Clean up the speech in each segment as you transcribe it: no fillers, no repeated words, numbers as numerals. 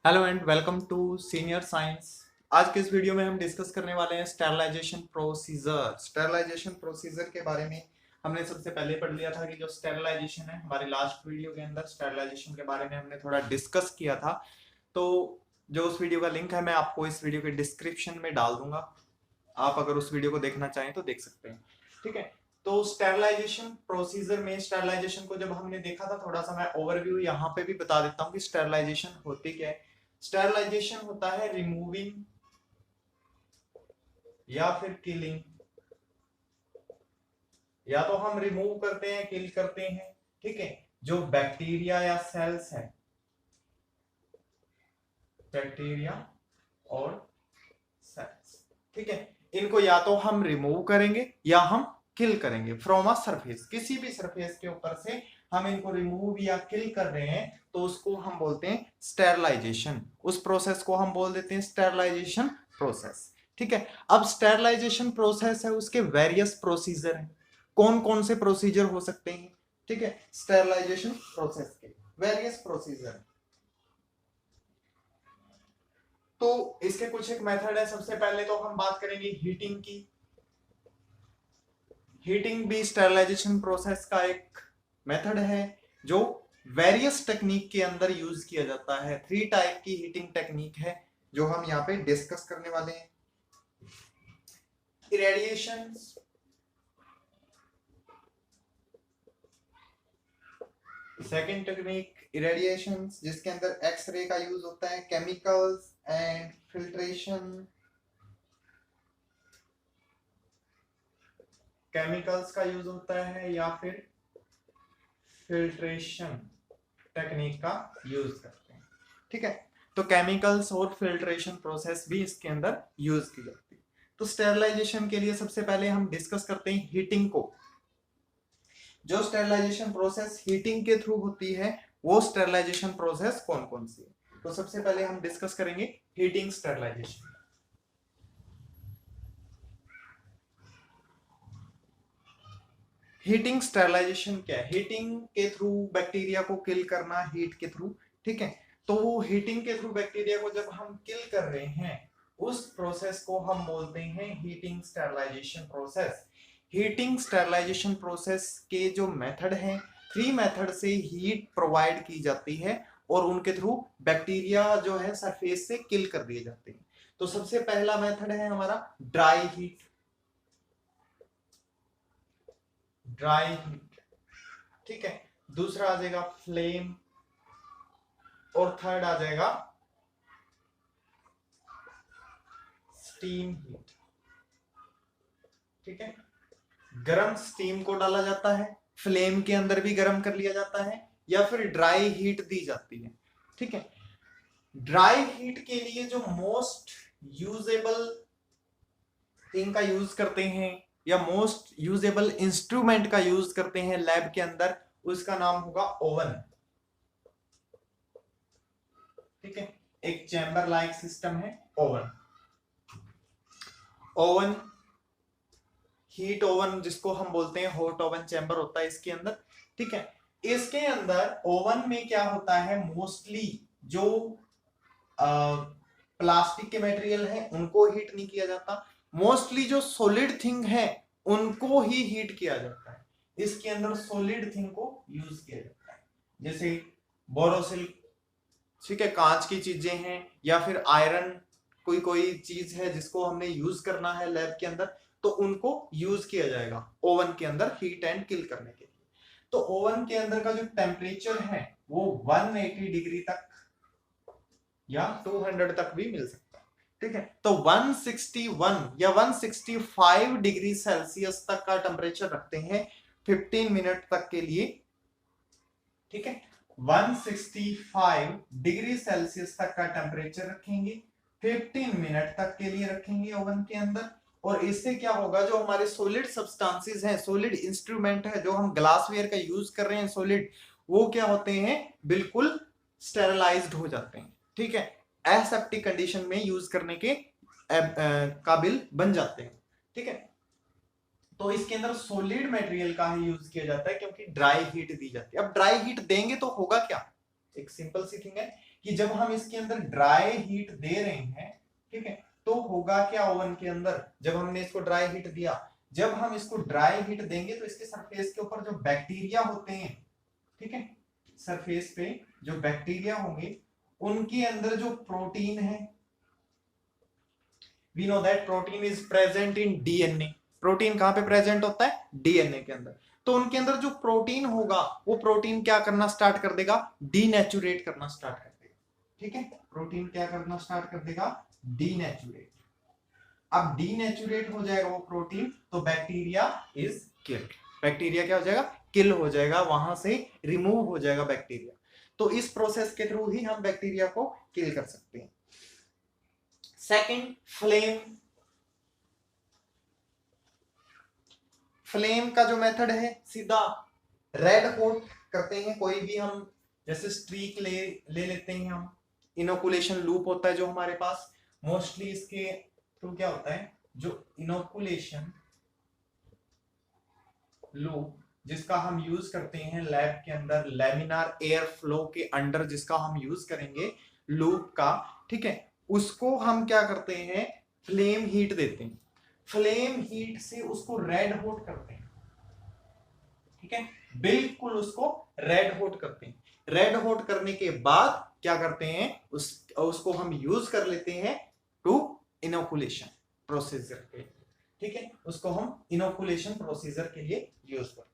Hello and welcome to senior science. आज के इस वीडियो में हम डिस्कस करने वाले हैं स्टेरलाइजेशन प्रोसीजर। स्टेरलाइजेशन प्रोसीजर के बारे में हमने सबसे पहले पढ़ लिया था कि जो स्टेरलाइजेशन है, हमारे लास्ट वीडियो के अंदर स्टेरलाइजेशन के बारे में हमने थोड़ा डिस्कस किया था। तो जो उस वीडियो का लिंक है मैं आपको इस वीडियो के डिस्क्रिप्शन में डाल दूंगा। आप अगर उस वीडियो को देखना चाहें तो देख सकते हैं। ठीक है, तो स्टेरलाइजेशन प्रोसीजर में स्टेरलाइजेशन को जब हमने देखा था, थोड़ा सा मैं ओवरव्यू यहाँ पे भी बता देता हूँ कि स्टेरलाइजेशन होती क्या है। स्टेरलाइजेशन होता है रिमूविंग या फिर किलिंग, या तो हम रिमूव करते हैं, किल करते हैं। ठीक है, जो बैक्टीरिया या सेल्स है, बैक्टीरिया और सेल्स, ठीक है, इनको या तो हम रिमूव करेंगे या हम किल करेंगे फ्रॉम अ सरफेस। किसी भी सरफेस के ऊपर से हम इनको रिमूव या किल कर रहे हैं तो उसको हम बोलते हैं स्टेरलाइजेशन। उस प्रोसेस को हम बोल देते हैं स्टेरलाइजेशन प्रोसेस। ठीक है, अब स्टेरलाइजेशन प्रोसेस है, उसके वेरियस प्रोसीजर हैं। कौन कौन से प्रोसीजर हो सकते हैं? ठीक है, स्टेरलाइजेशन प्रोसेस के वेरियस प्रोसीजर। तो इसके कुछ एक मेथड है। सबसे पहले तो हम बात करेंगे हीटिंग की। हीटिंग भी स्टेरलाइजेशन प्रोसेस का एक मेथड है जो वेरियस टेक्निक के अंदर यूज किया जाता है। 3 टाइप की हीटिंग टेक्निक है जो हम यहाँ पे डिस्कस करने वाले हैं। इरेडिएशन, सेकेंड टेक्निक इरेडिएशन जिसके अंदर एक्सरे का यूज होता है। केमिकल्स एंड फिल्ट्रेशन, केमिकल्स का यूज होता है या फिर फिल्ट्रेशन टेक्निक का यूज करते हैं। ठीक है, तो केमिकल्स और फिल्ट्रेशन प्रोसेस भी इसके अंदर यूज की जाती है। तो स्टेरलाइजेशन के लिए सबसे पहले हम डिस्कस करते हैं हीटिंग को। जो स्टेरलाइजेशन प्रोसेस हीटिंग के थ्रू होती है वो स्टेरलाइजेशन प्रोसेस कौन कौन सी है? तो सबसे पहले हम डिस्कस करेंगे हीटिंग स्टेरलाइजेशन। हीटिंग स्टेरलाइजेशन क्या है? हीटिंग के थ्रू बैक्टीरिया को किल करना, हीट के थ्रू। ठीक है, तो वो हीटिंग के थ्रू बैक्टीरिया को जब हम किल कर रहे हैं उस प्रोसेस को हम बोलते हैं heating sterilisation process. Heating sterilisation process के जो मेथड हैं, 3 मेथड से हीट प्रोवाइड की जाती है और उनके थ्रू बैक्टीरिया जो है सरफेस से किल कर दिए जाते हैं। तो सबसे पहला मेथड है हमारा ड्राई हीट। ड्राई हीट, ठीक है। दूसरा आ जाएगा फ्लेम और थर्ड आ जाएगा स्टीम हीट। ठीक है, गरम स्टीम को डाला जाता है, फ्लेम के अंदर भी गरम कर लिया जाता है या फिर ड्राई हीट दी जाती है। ठीक है, ड्राई हीट के लिए जो मोस्ट यूजेबल थिंग का यूज करते हैं या मोस्ट यूजेबल इंस्ट्रूमेंट का यूज करते हैं लैब के अंदर, उसका नाम होगा ओवन। ठीक है, एक चैम्बर लाइक सिस्टम है ओवन। ओवन, हीट ओवन जिसको हम बोलते हैं, हॉट ओवन चैम्बर होता है इसके अंदर। ठीक है, इसके अंदर ओवन में क्या होता है, मोस्टली जो प्लास्टिक के मटेरियल है उनको हीट नहीं किया जाता, मोस्टली जो सॉलिड थिंग है उनको ही हीट किया जाता है। इसके अंदर सॉलिड थिंग को यूज किया जाता है, जैसे बोरोसिल, ठीक है, कांच की चीजें हैं या फिर आयरन, कोई कोई चीज है जिसको हमने यूज करना है लैब के अंदर, तो उनको यूज किया जाएगा ओवन के अंदर हीट एंड किल करने के लिए। तो ओवन के अंदर का जो टेम्परेचर है वो 180 डिग्री तक या 200 तक भी मिल सकता है। ठीक है, तो 161 या 165 डिग्री सेल्सियस तक का टेम्परेचर रखते हैं 15 मिनट तक के लिए। ठीक है, 165 डिग्री सेल्सियस तक का टेम्परेचर रखेंगे, 15 मिनट तक के लिए रखेंगे ओवन के अंदर। और इससे क्या होगा, जो हमारे सॉलिड सब्सटेंसेस हैं, सॉलिड इंस्ट्रूमेंट है जो हम ग्लासवेयर का यूज कर रहे हैं सॉलिड, वो क्या होते हैं, बिल्कुल स्टेरलाइज्ड हो जाते हैं। ठीक है, एसेप्टिक कंडीशन में यूज करने के काबिल बन जाते हैं। ठीक है, तो इसके अंदर सॉलिड मटेरियल का ही यूज किया जाता है क्योंकि ड्राई हीट दी जाती है। अब ड्राई हीट देंगे तो होगा क्या, एक सिंपल सी थिंग है कि जब हम इसके अंदर ड्राई हीट दे रहे हैं, ठीक है, तो होगा क्या ओवन के अंदर, जब हमने इसको ड्राई हीट दिया, जब हम इसको ड्राई हीट देंगे तो इसके सरफेस के ऊपर जो बैक्टीरिया होते हैं, ठीक है, सरफेस पे जो बैक्टीरिया होंगे उनके अंदर जो प्रोटीन है, we know that protein is present in DNA. Protein कहां पे प्रेजेंट होता है? डीएनए के अंदर। तो उनके अंदर जो प्रोटीन होगा वो प्रोटीन क्या करना स्टार्ट कर देगा? डीनेचुरेट करना स्टार्ट कर देगा, ठीक है, प्रोटीन क्या करना स्टार्ट कर देगा? डीनेचुरेट। अब डीनेचुरेट हो जाएगा वो प्रोटीन तो बैक्टीरिया इज किल्ड। बैक्टीरिया क्या हो जाएगा? किल हो जाएगा, वहां से रिमूव हो जाएगा बैक्टीरिया। तो इस प्रोसेस के थ्रू ही हम बैक्टीरिया को किल कर सकते हैं। Second, flame. फ्लेम का जो मेथड है सीधा रेड हॉट करते हैं। कोई भी हम जैसे स्ट्रीक ले लेते हैं हम, इनोकुलेशन लूप होता है जो हमारे पास, मोस्टली इसके थ्रू क्या होता है, जो इनोकुलेशन लूप जिसका हम यूज करते हैं लैब के अंदर, लैमिनार एयर फ्लो के अंडर जिसका हम यूज करेंगे लूप का, ठीक है, उसको हम क्या करते हैं? फ्लेम हीट देते हैं। फ्लेम हीट से उसको रेड हॉट करते हैं, ठीक है, बिल्कुल उसको रेड हॉट करते हैं। रेड हॉट करने के बाद क्या करते हैं? उसको हम यूज कर लेते हैं टू इनोकुलेशन प्रोसीजर के, ठीक है, उसको हम इनोकुलेशन प्रोसीजर के लिए यूज करते हैं।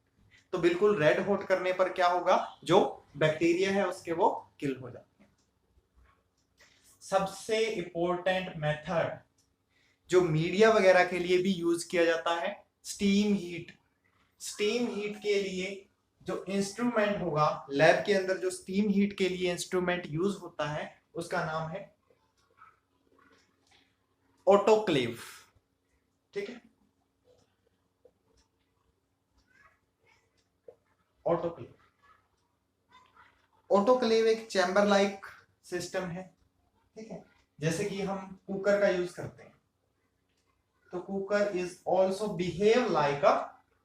तो बिल्कुल रेड हॉट करने पर क्या होगा? जो बैक्टीरिया है उसके वो किल हो जाते हैं। सबसे इंपॉर्टेंट मेथड जो मीडिया वगैरह के लिए भी यूज किया जाता है, स्टीम हीट। स्टीम हीट के लिए जो इंस्ट्रूमेंट होगा लैब के अंदर, जो स्टीम हीट के लिए इंस्ट्रूमेंट यूज होता है उसका नाम है ऑटोक्लेव, ठीक है, ऑटोक्लेव। ऑटोक्लेव एक चैम्बर लाइक सिस्टम है, ठीक है, जैसे कि हम कुकर का यूज करते हैं, तो cooker is also behave like a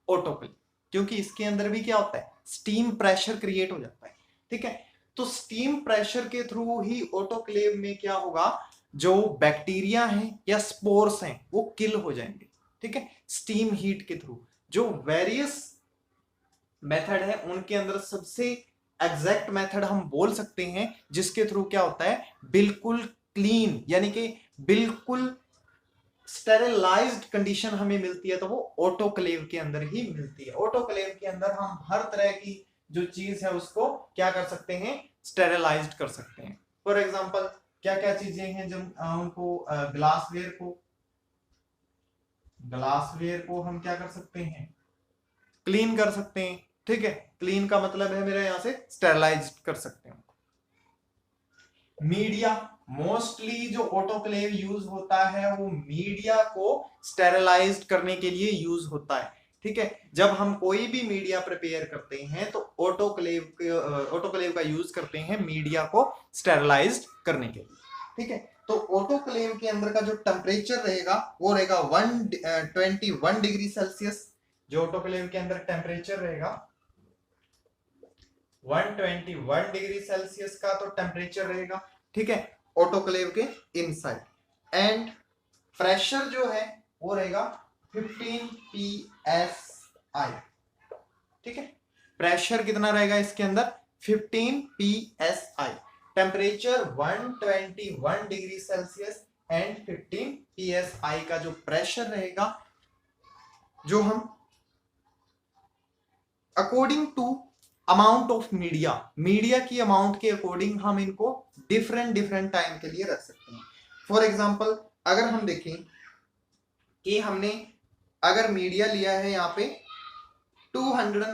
autoclave, क्योंकि इसके अंदर भी क्या होता है? स्टीम प्रेशर क्रिएट हो जाता है, ठीक है। तो स्टीम प्रेशर के थ्रू ही ऑटोक्लेव में क्या होगा? जो बैक्टीरिया हैं या स्पोर्स हैं वो किल हो जाएंगे, ठीक है, स्टीम हीट के थ्रू। जो वेरियस मेथड है उनके अंदर सबसे एग्जैक्ट मेथड हम बोल सकते हैं जिसके थ्रू क्या होता है? बिल्कुल क्लीन यानी कि बिल्कुल स्टेरिलाइज्ड कंडीशन हमें मिलती है, तो वो ऑटोक्लेव के अंदर ही मिलती है। ऑटोक्लेव के अंदर हम हर तरह की जो चीज है उसको क्या कर सकते हैं? स्टेरिलाइज्ड कर सकते हैं। फॉर एग्जांपल क्या क्या चीजें हैं जब उनको ग्लासवेयर को हम क्या कर सकते हैं? क्लीन कर सकते हैं, ठीक है, क्लीन का मतलब है मेरे यहां से स्टेरिलाइज कर सकते हैं। मीडिया, मोस्टली जो ऑटोक्लेव यूज होता है वो मीडिया को स्टेरिलाइज्ड करने के लिए यूज होता है, ठीक है। जब हम कोई भी मीडिया प्रिपेयर करते हैं तो ऑटोक्लेव का यूज करते हैं मीडिया को स्टेरिलाइज्ड करने के लिए, ठीक है। तो ऑटोक्लेव के अंदर का जो टेम्परेचर रहेगा वो रहेगा 121 डिग्री सेल्सियस। जो ऑटोक्लेव के अंदर टेम्परेचर रहेगा 121 डिग्री सेल्सियस का तो टेम्परेचर रहेगा, ठीक है, ऑटोक्लेव के इनसाइड। एंड प्रेशर जो है वो रहेगा 15 psi, ठीक है, प्रेशर कितना रहेगा इसके अंदर? 15 psi। Temperature 121 degree Celsius and 15 psi का जो प्रेशर रहेगा, जो हम according to amount of media की अमाउंट के अकॉर्डिंग हम इनको डिफरेंट टाइम के लिए रख सकते हैं। फॉर एग्जांपल अगर हम देखें कि हमने अगर मीडिया लिया है यहाँ पे 200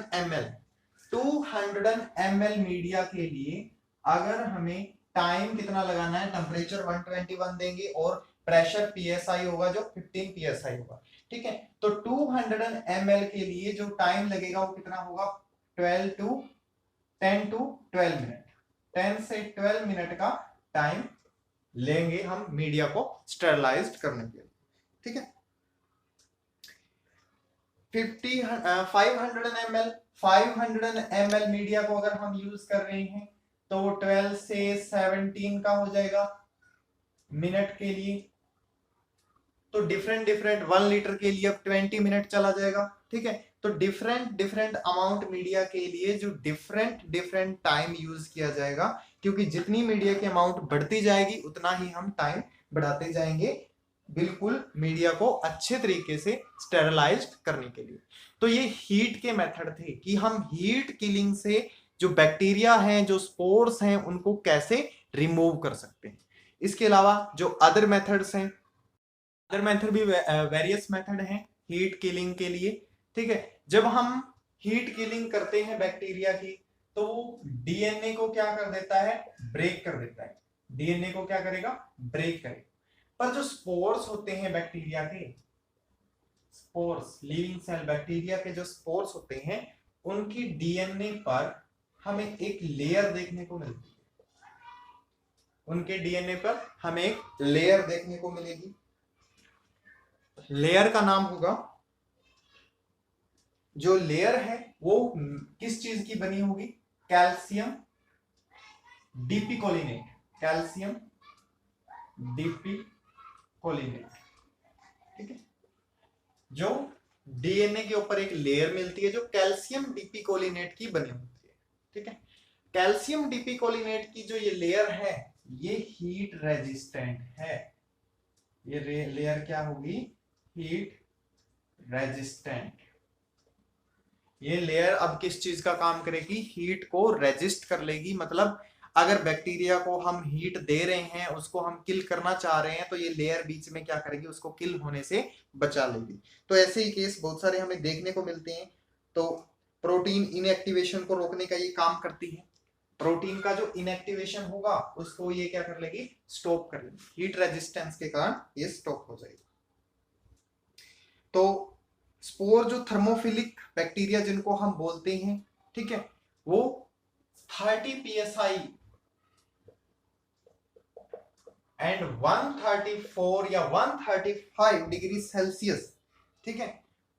ml मीडिया के लिए अगर हमें टाइम कितना लगाना है? टेम्परेचर 121 देंगे और प्रेशर psi होगा जो 15 psi होगा, ठीक है। तो 200 ml के लिए जो टाइम लगेगा वो कितना होगा? 10 to 12 मिनट, 10 से 12 मिनट का टाइम लेंगे हम मीडिया को स्टेरिलाइज्ड करने के लिए, ठीक है। 500 ml मीडिया को अगर हम यूज कर रहे हैं तो 12 से 17 का हो जाएगा मिनट के लिए। तो डिफरेंट डिफरेंट 1 लीटर के लिए अब 20 मिनट चला जाएगा। ठीक है, तो डिफरेंट डिफरेंट अमाउंट मीडिया के लिए जो डिफरेंट डिफरेंट टाइम यूज किया जाएगा, क्योंकि जितनी मीडिया की अमाउंट बढ़ती जाएगी उतना ही हम टाइम बढ़ाते जाएंगे, बिल्कुल मीडिया को अच्छे तरीके से स्टेरलाइज करने के लिए। तो ये हीट के मेथड थे कि हम हीट किलिंग से जो बैक्टीरिया हैं, जो स्पोर्स हैं, उनको कैसे रिमूव कर सकते हैं। इसके अलावा जो अदर मेथड्स हैं, अदर मेथड भी वेरियस मेथड हैं हीट किलिंग के लिए। ठीक है, जब हम हीट किलिंग करते हैं बैक्टीरिया की, तो डीएनए को क्या कर देता है, ब्रेक कर देता है। डीएनए को क्या करेगा, ब्रेक करेगा। पर जो स्पोर्स होते हैं बैक्टीरिया के, स्पोर्स लिविंग सेल बैक्टीरिया के जो स्पोर्स होते हैं, उनकी डीएनए पर हमें एक लेयर देखने को मिलती है। उनके डीएनए पर हमें एक लेयर देखने को मिलेगी। लेयर का नाम होगा, जो लेयर है वो किस चीज की बनी होगी, कैल्शियम डीपीकोलिनेट, कैल्शियम डीपीकोलिनेट। ठीक है, जो डीएनए के ऊपर एक लेयर मिलती है जो कैल्शियम डीपीकोलिनेट की बनी होती है। ठीक है, कैल्शियम डीपीकोलिनेट की जो ये लेयर है, ये हीट रेजिस्टेंट है। ये लेयर क्या होगी, हीट रेजिस्टेंट। ये लेयर अब किस चीज का काम करेगी, हीट को रेजिस्ट कर लेगी। मतलब अगर बैक्टीरिया को हम हीट दे रहे हैं, उसको हम किल करना चाह रहे हैं, तो ये लेयर बीच में क्या करेगी, उसको किल होने से बचा लेगी। तो ऐसे ही केस बहुत सारे हमें देखने को मिलते हैं। तो प्रोटीन इनएक्टिवेशन को रोकने का ये काम करती है। प्रोटीन का जो इनएक्टिवेशन होगा उसको ये क्या कर लेगी, स्टॉप कर लेगी। हीट रेजिस्टेंस के कारण ये स्टॉप हो जाएगी। तो स्पोर जो थर्मोफिलिक बैक्टीरिया जिनको हम बोलते हैं, ठीक है, वो 30 psi एंड 134 या 135 डिग्री सेल्सियस, ठीक है,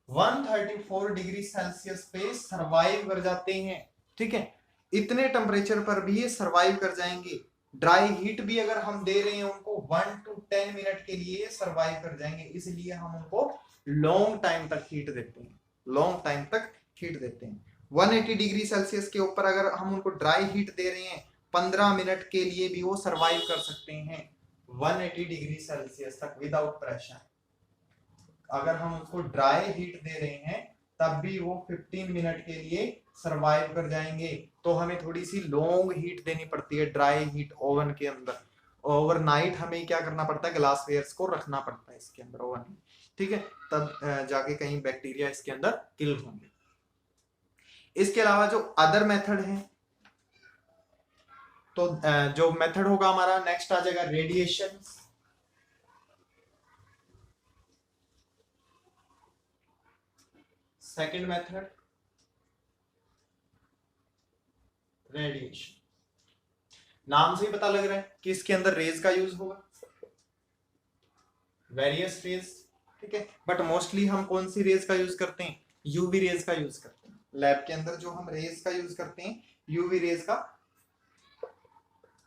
134 डिग्री सेल्सियस पे सरवाइव कर जाते हैं। ठीक है, इतने टेम्परेचर पर भी ये सरवाइव कर जाएंगे। ड्राई हीट भी अगर हम दे रहे हैं उनको 1 to 10 मिनट के लिए सरवाइव कर जाएंगे। इसलिए हम उनको लॉन्ग टाइम तक हीट देते हैं, लॉन्ग टाइम तक हीट देते हैं। 180 डिग्री सेल्सियस के ऊपर अगर हम उनको ड्राई हीट दे रहे हैं 15 मिनट के लिए भी वो सरवाइव कर सकते हैं 180 डिग्री सेल्सियस तक विदाउट प्रेशर। अगर हम उसको ड्राई हीट दे रहे हैं तब भी वो 15 मिनट के लिए सरवाइव कर जाएंगे। तो हमें थोड़ी सी लॉन्ग हीट देनी पड़ती है ड्राई हीट ओवन के अंदर। ओवरनाइट हमें क्या करना पड़ता है, ग्लासवेयर्स को रखना पड़ता है इसके अंदर ओवन में। ठीक है, तब जाके कहीं बैक्टीरिया इसके अंदर किल होंगे। इसके अलावा जो अदर मेथड है, तो जो मेथड होगा हमारा नेक्स्ट आ जाएगा रेडिएशन। Second method radiation. नाम से ही पता लग रहा है कि इसके अंदर रेज का यूज होगा, वेरियस रेज। ठीक है, बट मोस्टली हम कौन सी रेज का यूज करते हैं, यूवी रेज का यूज करते हैं। लैब के अंदर जो हम रेज का यूज करते हैं, यूवी रेज का,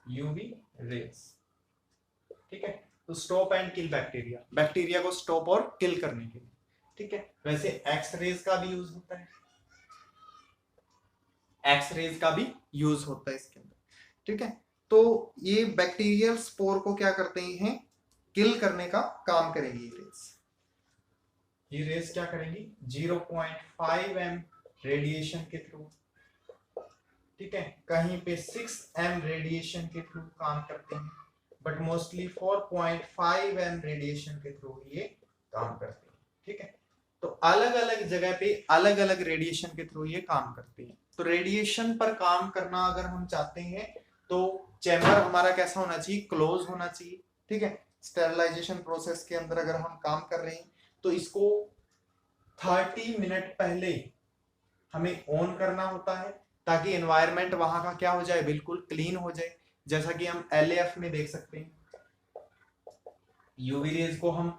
यूवी रेज। ठीक है, तो stop and kill bacteria, bacteria को स्टॉप और किल करने के लिए। ठीक है, वैसे एक्स रेज का भी यूज होता है, एक्स रेज का भी यूज होता है इसके अंदर। ठीक है, तो ये बैक्टीरियल स्पोर को क्या करते हैं, किल करने का काम करेगी ये रेज। ये रेज क्या करेंगी, 0.5 एम रेडिएशन के थ्रू, ठीक है, कहीं पे 6 एम रेडिएशन के थ्रू काम करते हैं, बट मोस्टली 4.5 एम रेडिएशन के थ्रू ये काम करते हैं। ठीक है, तो अलग अलग जगह पे अलग अलग रेडिएशन के थ्रू ये काम करते हैं। तो रेडिएशन पर काम करना अगर हम चाहते हैं तो चैम्बर हमारा कैसा होना चाहिए, क्लोज होना चाहिए। ठीक है, स्टेरिलाइजेशन प्रोसेस के अंदर अगर हम काम कर रहे हैं तो इसको 30 मिनट पहले हमें ऑन करना होता है, ताकि एनवायरनमेंट वहां का क्या हो जाए, बिल्कुल क्लीन हो जाए। जैसा कि हम LAF में देख सकते हैं, यूवी रेज को हम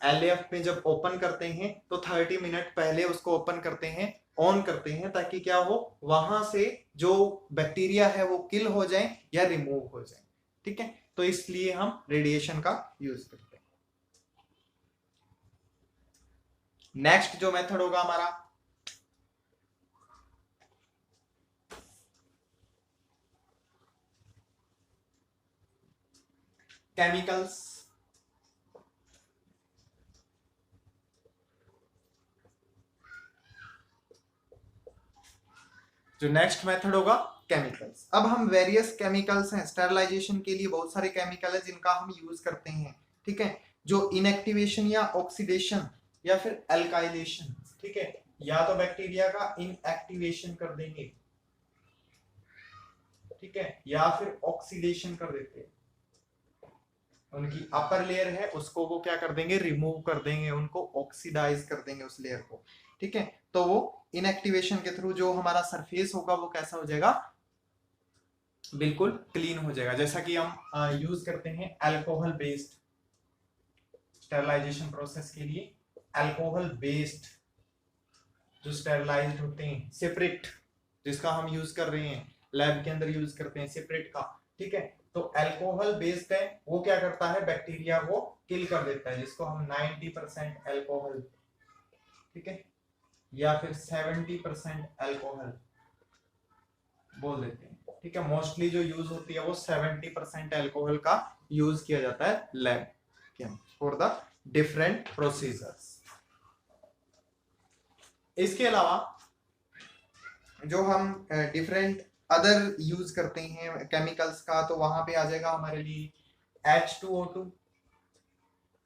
LAF में जब ओपन करते हैं तो 30 मिनट पहले उसको ओपन करते हैं ऑन करते हैं ताकि क्या हो, वहां से जो बैक्टीरिया है वो किल हो जाए या रिमूव हो जाए। ठीक है, तो इसलिए हम रेडिएशन का यूज करते हैं। नेक्स्ट जो मेथड होगा हमारा केमिकल्स। जो नेक्स्ट मेथड होगा केमिकल्स। अब हम वेरियस केमिकल्स हैं, स्टेरलाइजेशन के लिए बहुत सारे केमिकल है जिनका हम यूज करते हैं। ठीक है, जो इनएक्टिवेशन या ऑक्सीडेशन या फिर एल्काइलेशन, ठीक है, या तो बैक्टीरिया का इनएक्टिवेशन कर देंगे, ठीक है, या फिर ऑक्सीडेशन कर देते हैं। उनकी अपर लेयर है उसको वो क्या कर देंगे, रिमूव कर देंगे, उनको ऑक्सीडाइज कर देंगे उस लेयर को। ठीक है, तो वो इनएक्टिवेशन के थ्रू जो हमारा सरफेस होगा वो कैसा हो जाएगा, बिल्कुल क्लीन हो जाएगा। जैसा कि हम यूज करते हैं अल्कोहल बेस्ड स्टेरलाइजेशन प्रोसेस के लिए, अल्कोहल बेस्ड जो स्टेरलाइज्ड होते हैं, सेपरेट जिसका हम यूज कर रहे हैं लैब के अंदर यूज करते हैं सेपरेट का। ठीक है, तो अल्कोहल बेस्ड है, वो क्या करता है, बैक्टीरिया को किल कर देता है, जिसको हम 90% अल्कोहल, ठीक है, या फिर 70% अल्कोहल बोल देते हैं। ठीक है, मोस्टली जो यूज होती है वो 70% अल्कोहल का यूज किया जाता है लैब के फॉर द डिफरेंट प्रोसीजर्स। इसके अलावा जो हम डिफरेंट अदर यूज करते हैं केमिकल्स का, तो वहां पे आ जाएगा हमारे लिए H2O2।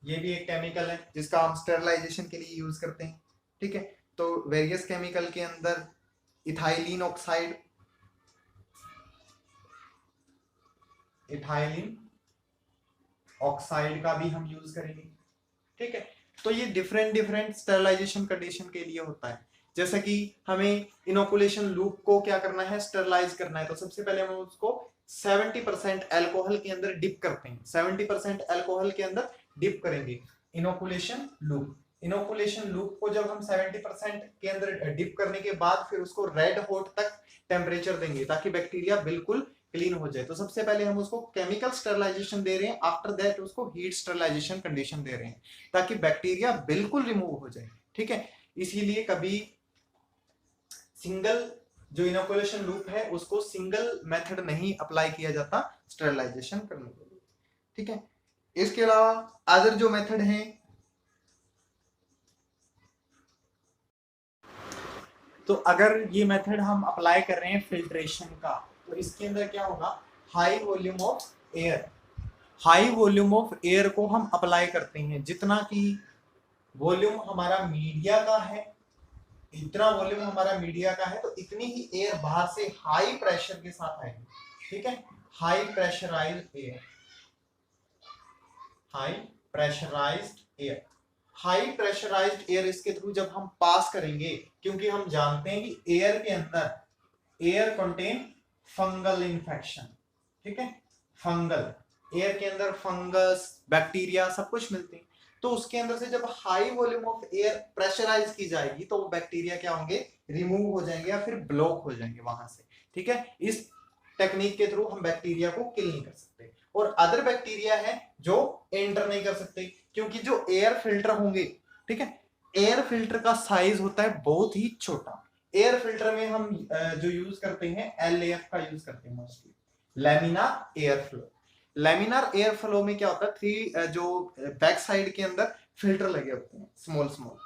ये भी एक केमिकल है जिसका हम स्टेरलाइजेशन के लिए यूज करते हैं। ठीक है, तो वेरियस केमिकल के अंदर इथाइलिन ऑक्साइड, इथाइलिन ऑक्साइड का भी हम यूज करेंगे। ठीक है, तो ये डिफरेंट डिफरेंट स्टेरलाइजेशन कंडीशन के लिए होता है। जैसे कि हमें इनोकुलेशन लूप को क्या करना है, स्टेरलाइज करना है, तो सबसे पहले हम उसको 70% अल्कोहल के अंदर डिप करते हैं, 70% अल्कोहल के अंदर डिप करेंगे इनोकुलेशन लूप। इनोकुलेशन लूप को जब हम 70% के अंदर डिप करने के बाद फिर उसको रेड हॉट तक टेम्परेचर देंगे ताकि बैक्टीरिया बिल्कुल क्लीन हो जाए। तो सबसे पहले हम उसको केमिकल स्टेरलाइजेशन दे रहे हैं, आफ्टर दैट उसको हीट स्टेरलाइजेशन कंडीशन दे रहे हैं ताकि बैक्टीरिया बिल्कुल रिमूव हो जाए। ठीक है, इसीलिए कभी सिंगल जो इनोकुलेशन लूप है उसको सिंगल मेथड नहीं अप्लाई किया जाता स्टेरलाइजेशन करने के लिए। ठीक है, इसके अलावा अदर जो मेथड है, तो अगर ये मेथड हम अप्लाई कर रहे हैं फिल्ट्रेशन का, तो इसके अंदर क्या होगा, high volume of air, high volume of air को हम अप्लाई करते हैं। जितना कि वॉल्यूम हमारा मीडिया का है, इतना वॉल्यूम हमारा मीडिया का है, तो इतनी ही एयर बाहर से हाई प्रेशर के साथ आएगी। ठीक है, high pressurised air, high pressurised air, high pressurised air इसके थ्रू जब हम पास करेंगे, क्योंकि हम जानते हैं कि एयर के अंदर एयर कंटेन फंगल इंफेक्शन। ठीक है, फंगल, एयर के अंदर फंगस बैक्टीरिया सब कुछ मिलते हैं, तो उसके अंदर से जब high volume of air pressurise की जाएगी तो वो बैक्टीरिया क्या होंगे, रिमूव हो जाएंगे या फिर ब्लॉक हो जाएंगे वहां से। ठीक है, इस टेक्निक के थ्रू हम बैक्टीरिया को किल नहीं कर सकते। और अदर बैक्टीरिया है जो एंटर नहीं कर सकते, क्योंकि जो एयर फिल्टर होंगे, ठीक है, एयर फिल्टर का साइज होता है बहुत ही छोटा। एयर फिल्टर में हम जो यूज करते हैं LAF का यूज करते हैं mostly, laminar air flow. Laminar air flow में क्या होता है, थ्री जो बैक साइड के अंदर फिल्टर लगे होते हैं, small small,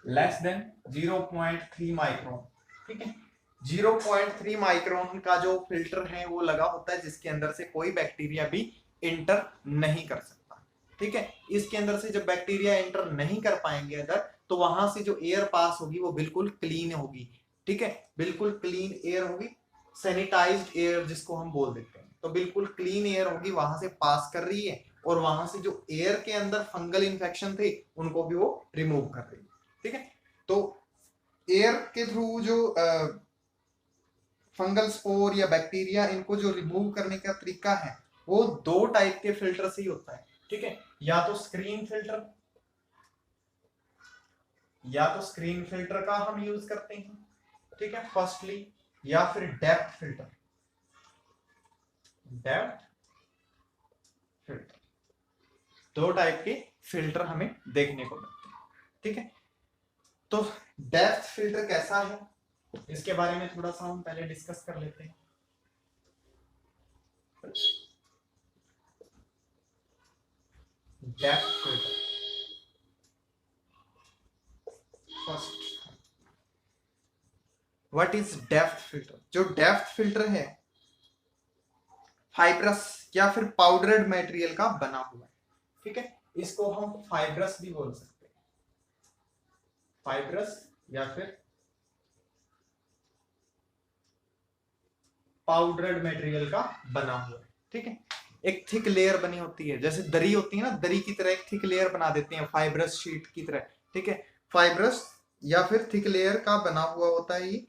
less than 0.3 micron. ठीक है, 0.3 माइक्रोन का जो फिल्टर है वो लगा होता है, जिसके अंदर से कोई बैक्टीरिया भी इंटर नहीं कर सकता। ठीक है, इसके अंदर से जब बैक्टीरिया इंटर नहीं कर पाएंगे अगर, तो वहां से जो एयर पास होगी वो बिल्कुल क्लीन होगी। ठीक है, बिल्कुल क्लीन एयर होगी, सैनिटाइज्ड एयर जिसको हम बोल देते हैं, तो बिल्कुल क्लीन एयर होगी, वहां से पास कर रही है, और वहां से जो एयर के अंदर फंगल इन्फेक्शन थे उनको भी वो रिमूव कर रही है। ठीक है, तो एयर के थ्रू जो फंगल स्पोर या बैक्टीरिया, इनको जो रिमूव करने का तरीका है वो दो टाइप के फिल्टर से ही होता है। ठीक है, या तो स्क्रीन फिल्टर या तो स्क्रीन फिल्टर का हम यूज करते हैं, ठीक है, फर्स्टली, या फिर डेप्थ फिल्टर। डेप्थ फिल्टर, दो टाइप के फिल्टर हमें देखने को मिलते हैं, ठीक है। तो डेप्थ फिल्टर कैसा है, इसके बारे में थोड़ा सा हम पहले डिस्कस कर लेते हैं। Depth filter, first, what is depth filter? जो डेप्थ फिल्टर है फाइब्रस या फिर पाउडर्ड मटेरियल का बना हुआ है, ठीक है, इसको हम फाइब्रस भी बोल सकते हैं, फाइब्रस या फिर पाउडर्ड मटेरियल का बना हुआ है, ठीक है। एक थिक लेयर बनी होती है, जैसे दरी होती है ना, दरी की तरह एक थिक लेयर बना देते हैं फाइब्रस शीट की तरह, ठीक है। फाइब्रस या फिर थिक लेयर का बना हुआ होता है ये,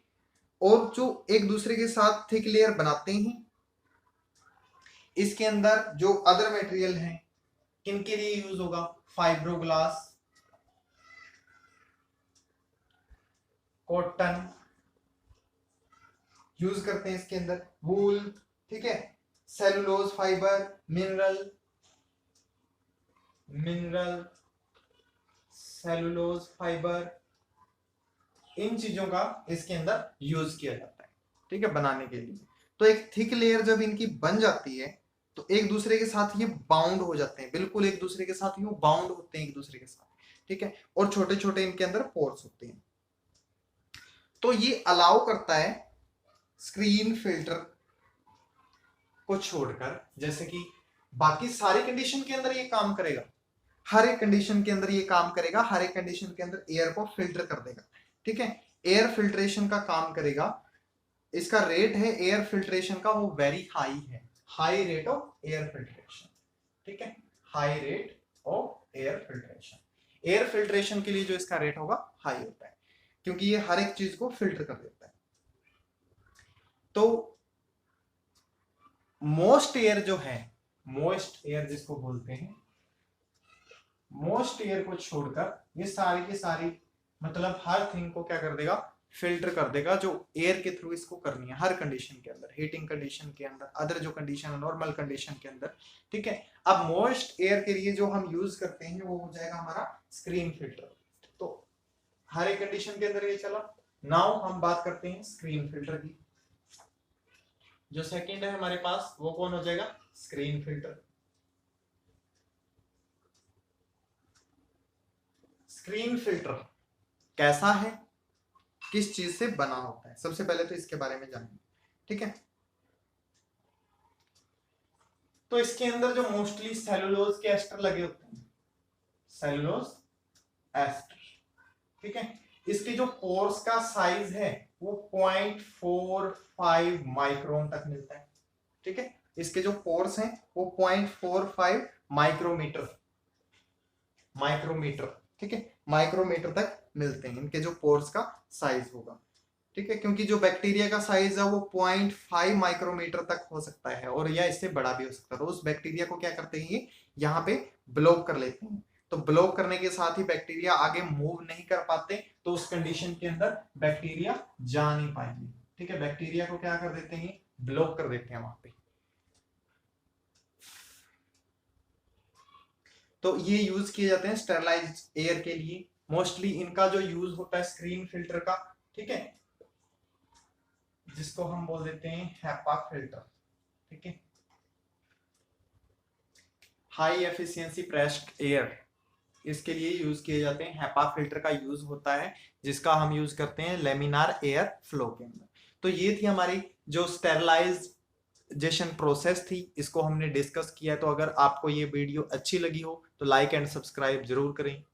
और जो एक दूसरे के साथ थिक लेयर बनाते हैं, इसके अंदर जो अदर मटेरियल हैं किनके लिए यूज होगा? फाइब्रोग्लास, कॉटन यूज करते हैं इसके अंदर, वूल, ठीक है, cellulose fibre, mineral cellulose fibre, इन चीजों का इसके अंदर यूज किया जाता है, ठीक है, बनाने के लिए। तो एक थिक लेयर जब इनकी बन जाती है तो एक दूसरे के साथ ये बाउंड हो जाते हैं, बिल्कुल एक दूसरे के साथ यूं बाउंड होते हैं एक दूसरे के साथ, ठीक है, और छोटे छोटे इनके अंदर पोर्स होते हैं। तो ये अलाउ करता है स्क्रीन फिल्टर को छोड़कर, जैसे कि बाकी सारी कंडीशन के अंदर ये काम करेगा, हर एक कंडीशन के अंदर ये काम करेगा, हर एक कंडीशन के अंदर एयर को फिल्टर कर देगा, ठीक है, एयर फिल्ट्रेशन का काम करेगा। इसका रेट है एयर फिल्ट्रेशन का, वो वेरी हाई है, high rate of air filtration, ठीक है, high rate of air filtration. Air filtration के लिए जो इसका रेट होगा हाई होता है, क्योंकि ये हर एक चीज को फिल्टर कर देता है। तो मोस्ट एयर जो है, मोस्ट एयर जिसको बोलते हैं, मोस्ट एयर को छोड़कर ये सारी की सारी, मतलब हर थिंग को क्या कर देगा? फिल्टर कर देगा, जो एयर के थ्रू इसको करनी है हर कंडीशन के अंदर, हीटिंग कंडीशन के अंदर, अदर जो कंडीशन है नॉर्मल कंडीशन के अंदर, ठीक है। अब मोस्ट एयर के लिए जो हम यूज करते हैं वो हो जाएगा हमारा स्क्रीन फिल्टर। तो हर एक कंडीशन के अंदर ये चला। नाउ हम बात करते हैं स्क्रीन फिल्टर की। जो सेकंड है हमारे पास वो कौन हो जाएगा? Screen filter. स्क्रीन फिल्टर कैसा है, किस चीज से बना होता है, सबसे पहले तो इसके बारे में जानेंगे, ठीक है। तो इसके अंदर जो मोस्टली सेलुलोज के एस्टर लगे होते हैं, सेलुलोज एस्टर, ठीक है। इसकी जो पोर्स का साइज है वो 0.45 माइक्रोन तक मिलता है, ठीक है। इसके जो पोर्स हैं वो 0.45 माइक्रोमीटर, ठीक है, माइक्रोमीटर तक मिलते हैं इनके जो पोर्स का साइज होगा, ठीक है। क्योंकि जो बैक्टीरिया का साइज है वो 0.5 माइक्रोमीटर तक हो सकता है, और या इससे बड़ा भी हो सकता है। तो उस बैक्टीरिया को क्या करते हैं, यहाँ पे ब्लॉक कर लेते हैं। तो ब्लॉक करने के साथ ही बैक्टीरिया आगे मूव नहीं कर पाते, तो उस कंडीशन के अंदर बैक्टीरिया जा नहीं पाएंगे, ठीक है। बैक्टीरिया को क्या कर देते हैं, ब्लॉक कर देते हैं वहां पे। तो ये यूज किए जाते हैं स्टेरलाइज एयर के लिए। मोस्टली इनका जो यूज होता है स्क्रीन फिल्टर का, ठीक है, जिसको हम बोल देते हैं हैपा फिल्टर, ठीक है, हाई एफिशिएंसी प्रेस्ड एयर, इसके लिए यूज किए जाते हैं। हैपा फिल्टर का यूज होता है, जिसका हम यूज करते हैं लेमिनार एयर फ्लो के अंदर। तो ये थी हमारी जो स्टेरलाइजेशन प्रोसेस थी, इसको हमने डिस्कस किया। तो अगर आपको ये वीडियो अच्छी लगी हो तो लाइक एंड सब्सक्राइब जरूर करें।